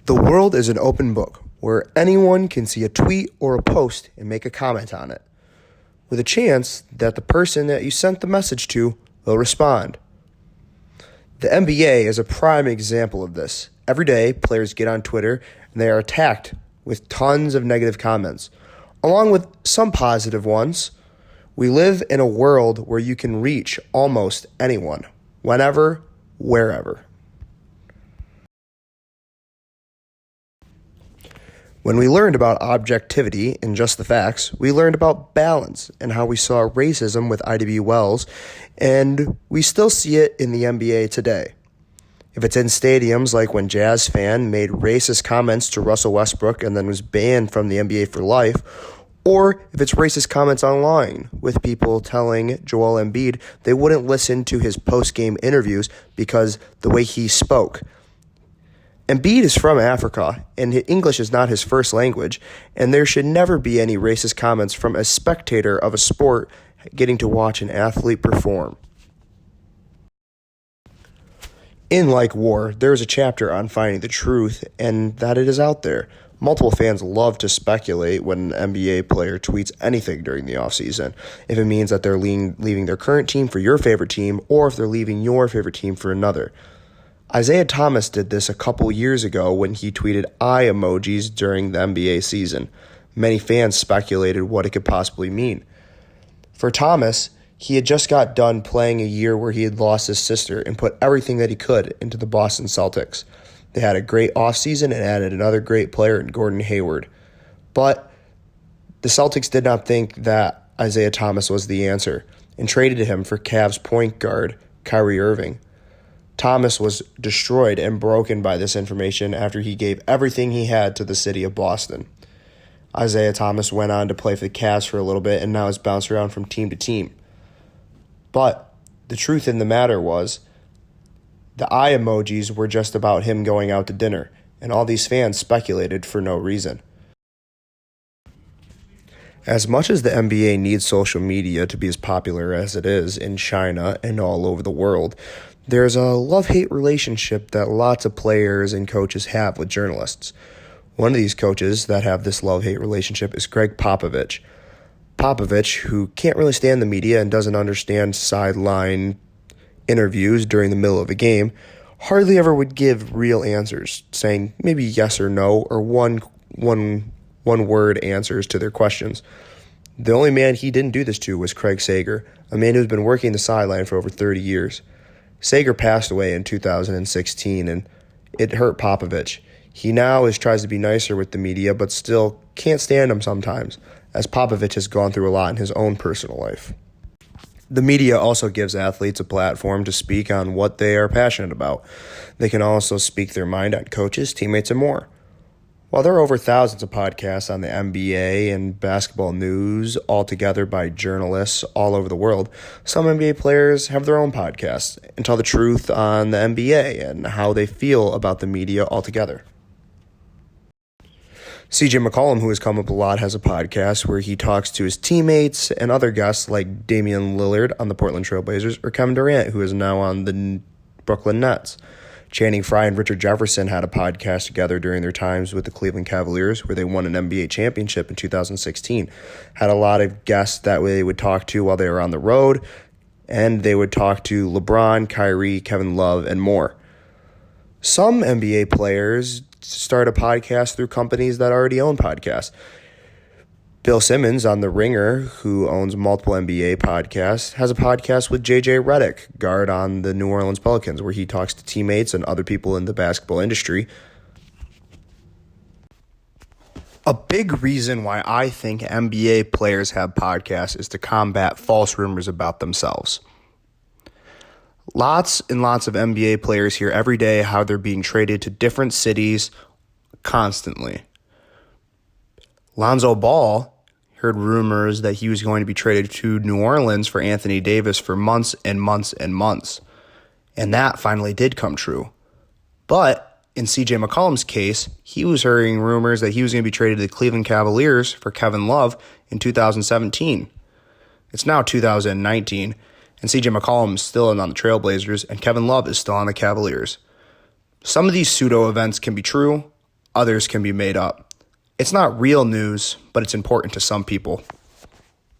The world is an open book where anyone can see a tweet or a post and make a comment on it, with a chance that the person that you sent the message to will respond. The NBA is a prime example of this. Every day, players get on Twitter and they are attacked with tons of negative comments, along with some positive ones. We live in a world where you can reach almost anyone, whenever, wherever. When we learned about objectivity and just the facts, we learned about balance and how we saw racism with Ida B. Wells, and we still see it in the NBA today. If it's in stadiums like when Jazz fan made racist comments to Russell Westbrook and then was banned from the NBA for life, or if it's racist comments online with people telling Joel Embiid they wouldn't listen to his post-game interviews because the way he spoke. Embiid is from Africa, and English is not his first language, and there should never be any racist comments from a spectator of a sport getting to watch an athlete perform. In Like War, there is a chapter on finding the truth and that it is out there. Multiple fans love to speculate when an NBA player tweets anything during the offseason, if it means that they're leaving their current team for your favorite team, or if they're leaving your favorite team for another. Isaiah Thomas did this a couple years ago when he tweeted eye emojis during the NBA season. Many fans speculated what it could possibly mean. For Thomas, he had just got done playing a year where he had lost his sister and put everything that he could into the Boston Celtics. They had a great offseason and added another great player in Gordon Hayward. But the Celtics did not think that Isaiah Thomas was the answer and traded him for Cavs point guard Kyrie Irving. Thomas was destroyed and broken by this information after he gave everything he had to the city of Boston. Isaiah Thomas went on to play for the Cavs for a little bit and now has bounced around from team to team. But the truth in the matter was, the eye emojis were just about him going out to dinner, and all these fans speculated for no reason. As much as the NBA needs social media to be as popular as it is in China and all over the world, there's a love-hate relationship that lots of players and coaches have with journalists. One of these coaches that have this love-hate relationship is Greg Popovich. Popovich, who can't really stand the media and doesn't understand sideline interviews during the middle of a game, hardly ever would give real answers, saying maybe yes or no or one-word answers to their questions. The only man he didn't do this to was Craig Sager, a man who's been working the sideline for over 30 years. Sager passed away in 2016, and it hurt Popovich. He now tries to be nicer with the media, but still can't stand him sometimes, as Popovich has gone through a lot in his own personal life. The media also gives athletes a platform to speak on what they are passionate about. They can also speak their mind on coaches, teammates, and more. While there are over thousands of podcasts on the NBA and basketball news, all together by journalists all over the world, some NBA players have their own podcasts and tell the truth on the NBA and how they feel about the media altogether. CJ McCollum, who has come up a lot, has a podcast where he talks to his teammates and other guests like Damian Lillard on the Portland Trail Blazers or Kevin Durant, who is now on the Brooklyn Nets. Channing Frye and Richard Jefferson had a podcast together during their times with the Cleveland Cavaliers, where they won an NBA championship in 2016. Had a lot of guests that they would talk to while they were on the road, and they would talk to LeBron, Kyrie, Kevin Love, and more. Some NBA players start a podcast through companies that already own podcasts. Bill Simmons on The Ringer, who owns multiple NBA podcasts, has a podcast with J.J. Redick, guard on the New Orleans Pelicans, where he talks to teammates and other people in the basketball industry. A big reason why I think NBA players have podcasts is to combat false rumors about themselves. Lots and lots of NBA players hear every day how they're being traded to different cities constantly. Lonzo Ball heard rumors that he was going to be traded to New Orleans for Anthony Davis for months and months and months. And that finally did come true. But in CJ McCollum's case, he was hearing rumors that he was going to be traded to the Cleveland Cavaliers for Kevin Love in 2017. It's now 2019, and CJ McCollum is still on the Trailblazers, and Kevin Love is still on the Cavaliers. Some of these pseudo events can be true, others can be made up. It's not real news, but it's important to some people.